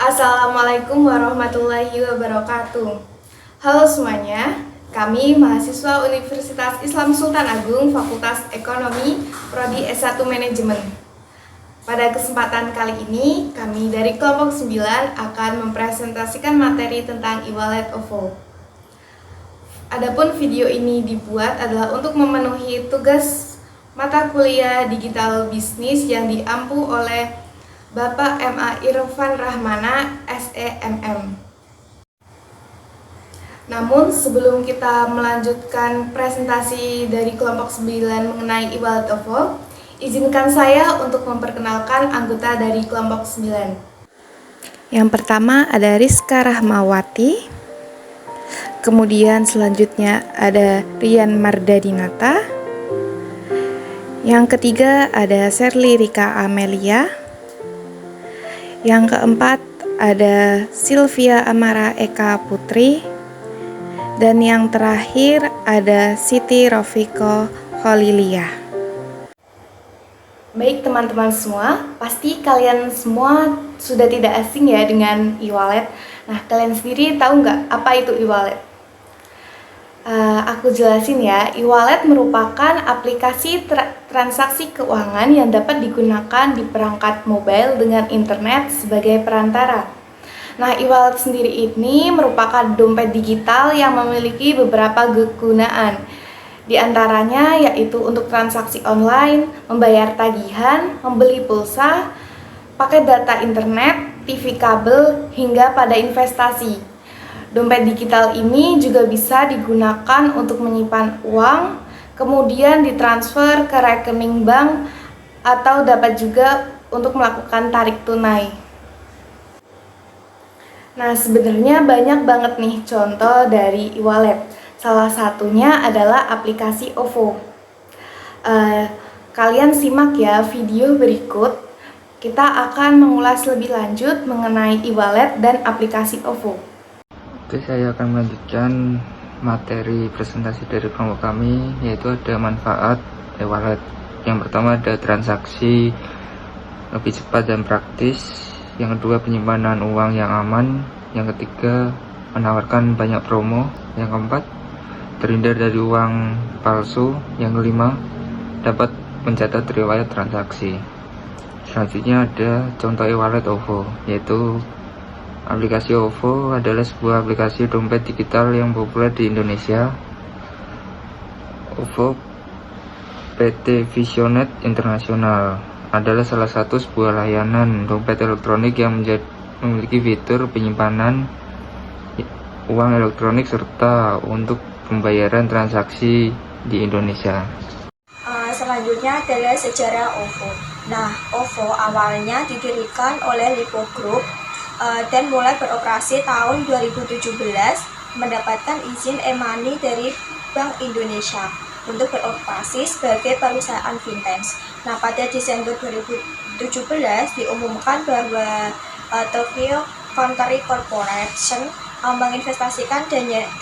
Assalamualaikum warahmatullahi wabarakatuh. Halo semuanya, kami mahasiswa Universitas Islam Sultan Agung Fakultas Ekonomi, Prodi S1 Manajemen. Pada kesempatan kali ini, kami dari kelompok 9 akan mempresentasikan materi tentang e-wallet OVO. Adapun video ini dibuat adalah untuk memenuhi tugas mata kuliah digital bisnis yang diampu oleh Bapak M.A. Irfan Rahmana, SEMM. Namun sebelum kita melanjutkan presentasi dari kelompok 9 mengenai e-wallet OVO, izinkan saya untuk memperkenalkan anggota dari kelompok 9. Yang pertama ada Rizka Rahmawati, kemudian selanjutnya ada Rian Mardadinata, yang ketiga ada Serli Rika Amelia, yang keempat ada Sylvia Amara Eka Putri, dan yang terakhir ada Siti Rofiko Kholilia. Baik teman-teman semua, pasti kalian semua sudah tidak asing ya dengan e-wallet. Nah, kalian sendiri tahu nggak apa itu e-wallet? Aku jelasin ya, e-wallet merupakan aplikasi transaksi keuangan yang dapat digunakan di perangkat mobile dengan internet sebagai perantara. Nah, e-wallet sendiri ini merupakan dompet digital yang memiliki beberapa kegunaan. Di antaranya yaitu untuk transaksi online, membayar tagihan, membeli pulsa, pakai data internet, TV kabel, hingga pada investasi. Dompet digital ini juga bisa digunakan untuk menyimpan uang, kemudian ditransfer ke rekening bank, atau dapat juga untuk melakukan tarik tunai. Nah, sebenarnya banyak banget nih contoh dari e-wallet. Salah satunya adalah aplikasi OVO. Kalian simak ya video berikut. Kita akan mengulas lebih lanjut mengenai e-wallet dan aplikasi OVO. Oke, saya akan melanjutkan materi presentasi dari kelompok kami, yaitu ada manfaat e-wallet. Yang pertama ada transaksi lebih cepat dan praktis. Yang kedua penyimpanan uang yang aman. Yang ketiga menawarkan banyak promo. Yang keempat terhindar dari uang palsu. Yang kelima dapat mencatat riwayat transaksi. Selanjutnya ada contoh e-wallet OVO, yaitu aplikasi OVO adalah sebuah aplikasi dompet digital yang populer di Indonesia. OVO PT Visionet Internasional adalah salah satu sebuah layanan dompet elektronik yang memiliki fitur penyimpanan uang elektronik serta untuk pembayaran transaksi di Indonesia. Selanjutnya adalah sejarah OVO. Nah, OVO awalnya didirikan oleh Lipo Group dan mulai beroperasi tahun 2017 mendapatkan izin e-money dari Bank Indonesia untuk beroperasi sebagai perusahaan fintech. Nah, pada Desember 2017 diumumkan bahwa Tokyo Country Corporation menginvestasikan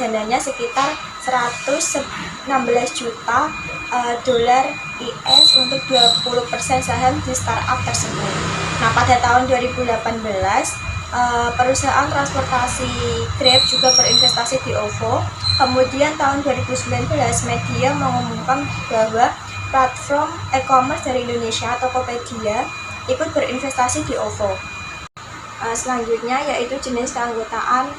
dananya sekitar 116 juta dolar US untuk 20% saham di startup tersebut. Nah, pada tahun 2018 perusahaan transportasi Grab juga berinvestasi di OVO. Kemudian tahun 2019 media mengumumkan bahwa platform e-commerce dari Indonesia Tokopedia ikut berinvestasi di OVO. Selanjutnya yaitu jenis keanggotaan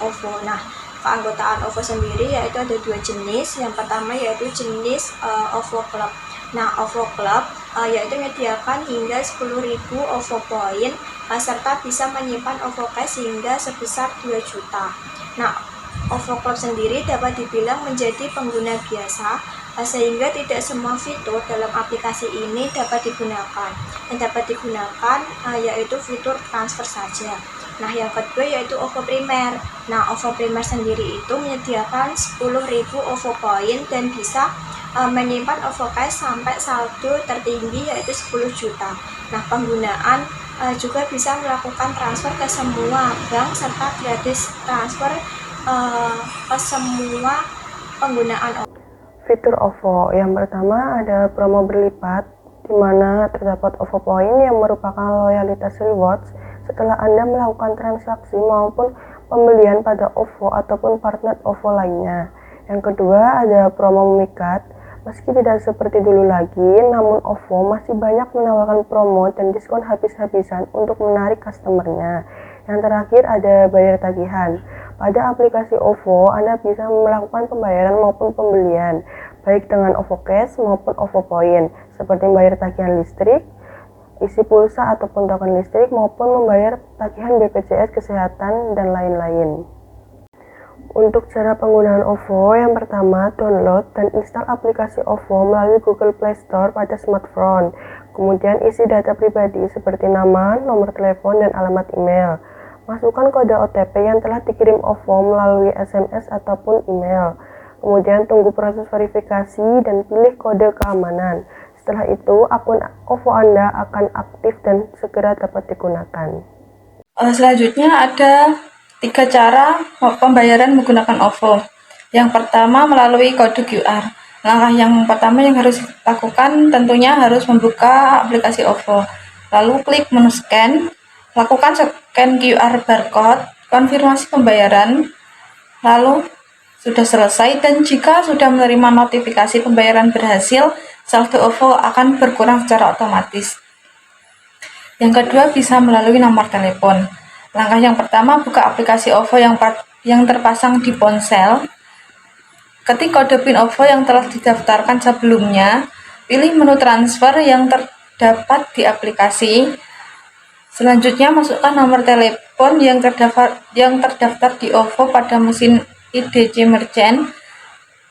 OVO. Nah, keanggotaan OVO sendiri yaitu ada dua jenis. Yang pertama yaitu jenis OVO Club. Nah, OVO Club yaitu menyediakan hingga 10.000 OVO Point serta bisa menyimpan OVO Cash hingga sebesar 2 juta. Nah, OVO Club sendiri dapat dibilang menjadi pengguna biasa sehingga tidak semua fitur dalam aplikasi ini dapat digunakan. Yang dapat digunakan yaitu fitur transfer saja. Nah, yang kedua yaitu OVO Primer. Nah, OVO Primer sendiri itu menyediakan 10.000 OVO Point dan bisa menyimpan OVO Cash sampai saldo tertinggi yaitu 10 juta. Nah, penggunaan juga bisa melakukan transfer ke semua bank serta gratis transfer ke semua penggunaan fitur OVO. Yang pertama ada promo berlipat, di mana terdapat OVO Point yang merupakan loyalitas rewards setelah Anda melakukan transaksi maupun pembelian pada OVO ataupun partner OVO lainnya. Yang kedua ada promo memikat. Meski tidak seperti dulu lagi, namun OVO masih banyak menawarkan promo dan diskon habis-habisan untuk menarik customernya. Yang terakhir ada bayar tagihan. Pada aplikasi OVO, Anda bisa melakukan pembayaran maupun pembelian, baik dengan OVO Cash maupun OVO Point, seperti membayar tagihan listrik, isi pulsa ataupun token listrik, maupun membayar tagihan BPJS Kesehatan, dan lain-lain. Untuk cara penggunaan OVO, yang pertama, download dan install aplikasi OVO melalui Google Play Store pada smartphone. Kemudian isi data pribadi seperti nama, nomor telepon, dan alamat email. Masukkan kode OTP yang telah dikirim OVO melalui SMS ataupun email. Kemudian tunggu proses verifikasi dan pilih kode keamanan. Setelah itu, akun OVO Anda akan aktif dan segera dapat digunakan. Selanjutnya ada 3 cara pembayaran menggunakan OVO. Yang pertama melalui kode QR. Langkah yang pertama yang harus dilakukan tentunya harus membuka aplikasi OVO. Lalu klik menu scan, lakukan scan QR barcode, konfirmasi pembayaran, lalu sudah selesai, dan jika sudah menerima notifikasi pembayaran berhasil, saldo OVO akan berkurang secara otomatis. Yang kedua bisa melalui nomor telepon. Langkah yang pertama, buka aplikasi OVO yang terpasang di ponsel. Ketik kode PIN OVO yang telah didaftarkan sebelumnya. Pilih menu transfer yang terdapat di aplikasi. Selanjutnya, masukkan nomor telepon yang terdaftar di OVO pada mesin IDC Merchant.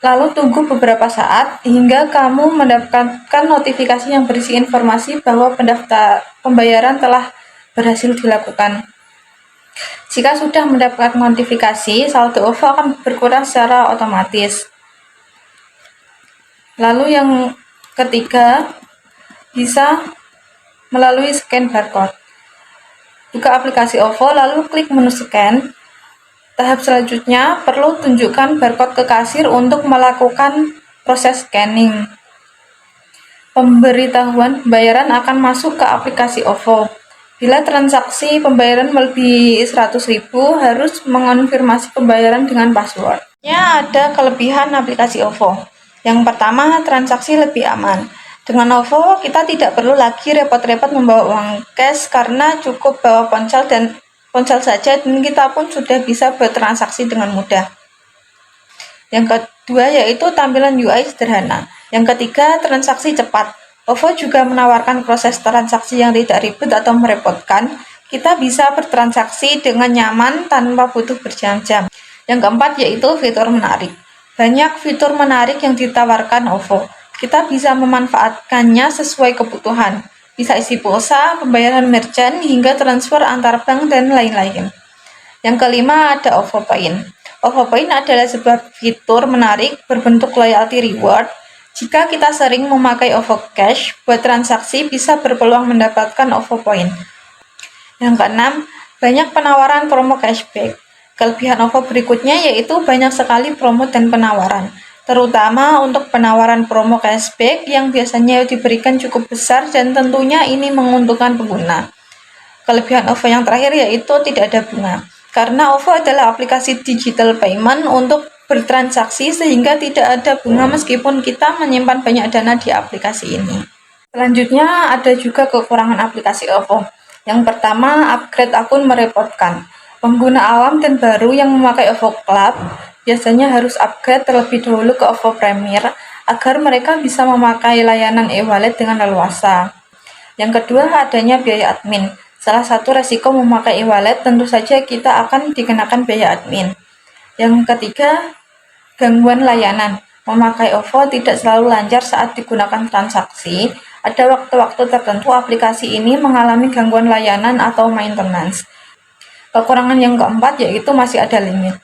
Lalu tunggu beberapa saat hingga kamu mendapatkan notifikasi yang berisi informasi bahwa pembayaran telah berhasil dilakukan. Jika sudah mendapatkan notifikasi, saldo OVO akan berkurang secara otomatis. Lalu yang ketiga, bisa melalui scan barcode. Buka aplikasi OVO, lalu klik menu scan. Tahap selanjutnya, perlu tunjukkan barcode ke kasir untuk melakukan proses scanning. Pemberitahuan pembayaran akan masuk ke aplikasi OVO. Bila transaksi pembayaran melebihi 100.000, harus mengonfirmasi pembayaran dengan password. Ada kelebihan aplikasi OVO. Yang pertama, transaksi lebih aman. Dengan OVO, kita tidak perlu lagi repot-repot membawa uang cash karena cukup bawa ponsel saja dan kita pun sudah bisa bertransaksi dengan mudah. Yang kedua yaitu tampilan UI sederhana. Yang ketiga, transaksi cepat. OVO juga menawarkan proses transaksi yang tidak ribet atau merepotkan. Kita bisa bertransaksi dengan nyaman tanpa butuh berjam-jam. Yang keempat yaitu fitur menarik. Banyak fitur menarik yang ditawarkan OVO. Kita bisa memanfaatkannya sesuai kebutuhan. Bisa isi pulsa, pembayaran merchant, hingga transfer antar bank, dan lain-lain. Yang kelima ada OVO Point. OVO Point adalah sebuah fitur menarik berbentuk loyalty reward. Jika kita sering memakai OVO Cash, buat transaksi bisa berpeluang mendapatkan OVO Point. Yang keenam, banyak penawaran promo cashback. Kelebihan OVO berikutnya yaitu banyak sekali promo dan penawaran, terutama untuk penawaran promo cashback yang biasanya diberikan cukup besar dan tentunya ini menguntungkan pengguna. Kelebihan OVO yang terakhir yaitu tidak ada bunga, karena OVO adalah aplikasi digital payment untuk bertransaksi sehingga tidak ada bunga meskipun kita menyimpan banyak dana di aplikasi ini. Selanjutnya ada juga kekurangan aplikasi OVO. Yang pertama, upgrade akun merepotkan. Pengguna awam dan baru yang memakai OVO Club biasanya harus upgrade terlebih dahulu ke OVO Premier agar mereka bisa memakai layanan e-wallet dengan leluasa. Yang kedua, adanya biaya admin. Salah satu resiko memakai e-wallet tentu saja kita akan dikenakan biaya admin. Yang ketiga, gangguan layanan. Memakai OVO tidak selalu lancar saat digunakan transaksi. Ada waktu-waktu tertentu aplikasi ini mengalami gangguan layanan atau maintenance. Kekurangan yang keempat yaitu masih ada limit.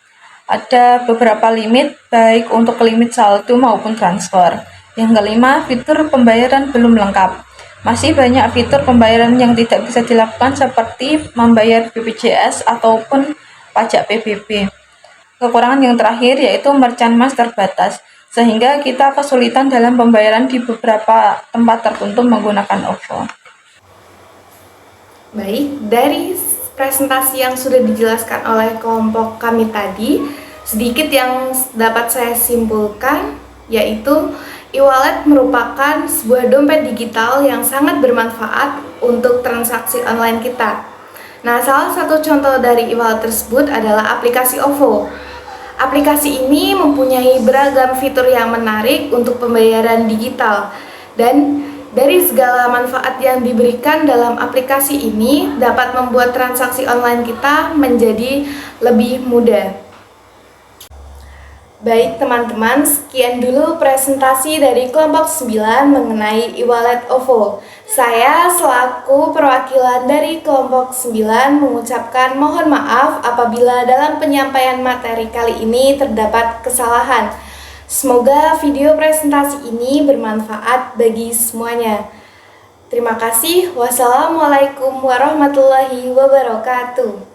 Ada beberapa limit baik untuk limit saldo maupun transfer. Yang kelima, fitur pembayaran belum lengkap. Masih banyak fitur pembayaran yang tidak bisa dilakukan seperti membayar BPJS ataupun pajak PBB. Kekurangan yang terakhir yaitu merchant mas terbatas, sehingga kita kesulitan dalam pembayaran di beberapa tempat tertentu menggunakan OVO. Baik, dari presentasi yang sudah dijelaskan oleh kelompok kami tadi, sedikit yang dapat saya simpulkan yaitu e-wallet merupakan sebuah dompet digital yang sangat bermanfaat untuk transaksi online kita. Nah, salah satu contoh dari e-wallet tersebut adalah aplikasi OVO. Aplikasi ini mempunyai beragam fitur yang menarik untuk pembayaran digital, dan dari segala manfaat yang diberikan dalam aplikasi ini dapat membuat transaksi online kita menjadi lebih mudah. Baik teman-teman, sekian dulu presentasi dari kelompok 9 mengenai e-wallet OVO. Saya selaku perwakilan dari kelompok 9 mengucapkan mohon maaf apabila dalam penyampaian materi kali ini terdapat kesalahan. Semoga video presentasi ini bermanfaat bagi semuanya. Terima kasih. Wassalamualaikum warahmatullahi wabarakatuh.